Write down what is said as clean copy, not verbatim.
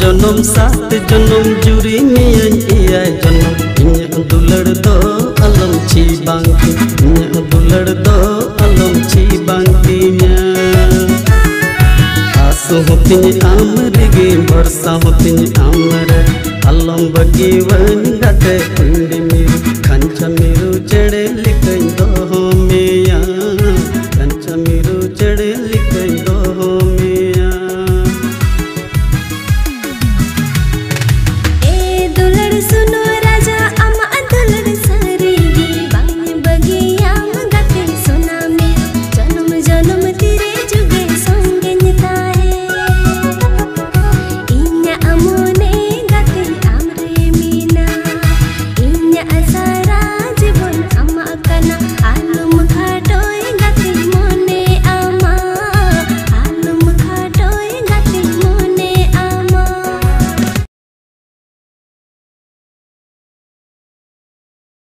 जन्म सात जन्म जुरी में इया जन्म इन दुलड़ दो अलम छी बांकी इन दुलड़ दो अलम छी बांकी आस होती आमर गे बरसा होती आमर अलम बगी वन गाते कुंडी मेरू खंचा मेरू चढ़े लिखई दो